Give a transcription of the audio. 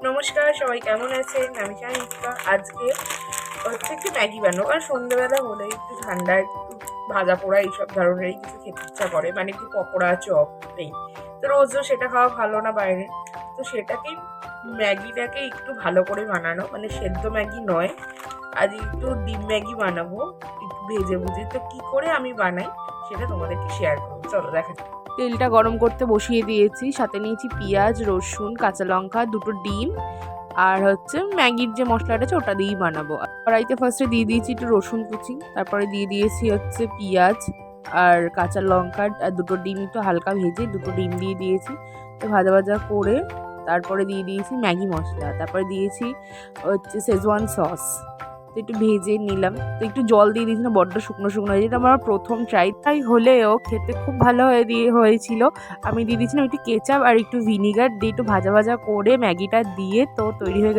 নমস্কার, সবাই কেমন আছেন? আমি সানিকা। আজকে হচ্ছে একটু ম্যাগি বানাবো। আর সন্ধ্যেবেলা হলে একটু ঠান্ডা, একটু ভাজা পোড়া এইসব ধরনেরই কিছু খেতে ইচ্ছা করে, মানে একটু পকোড়া, চপ এই। তো রোজও সেটা খাওয়া ভালো না বাইরে। তো সেটাকেই ম্যাগিটাকে একটু ভালো করে বানানো, মানে সেদ্ধ ম্যাগি নয়। আজ একটু ডিম ম্যাগি বানাবো, একটু ভেজে ভুজে। তো কি করে আমি বানাই সেটা তোমাদেরকে শেয়ার করবো, চলো দেখা যাক। তেলটা গরম করতে বসিয়ে দিয়েছি, সাথে নিয়েছি পেঁয়াজ, রসুন, কাঁচা লঙ্কা, দুটো ডিম, আর হচ্ছে ম্যাগির যে মশলাটা আছে ওটা দিয়েই বানাবো। কড়াইতে ফার্স্টে দিয়ে দিয়েছি একটু রসুন কুচি, তারপরে দিয়ে দিয়েছি হচ্ছে পেঁয়াজ আর কাঁচা লঙ্কা আর দুটো ডিম, একটু হালকা ভেজে দুটো ডিম দিয়ে দিয়েছি। তো ভাজা ভাজা করে তারপরে দিয়ে দিয়েছি ম্যাগি মশলা, তারপরে দিয়েছি হচ্ছে শেজওয়ান সস। তো একটু ভেজে নিলাম, তো একটু জল দিয়ে দিয়েছি না, বড্ড শুকনো শুকনো হয়ে যেটা আমার প্রথম ট্রাই, তাই হলেও খেতে খুব ভালো হয়েছিল। আমি দিয়ে দিয়েছিলাম একটু কেচাপ আর একটু ভিনিগার দিয়ে একটু ভাজা ভাজা করে ম্যাগিটা দিয়ে তো তৈরি হয়ে গেছে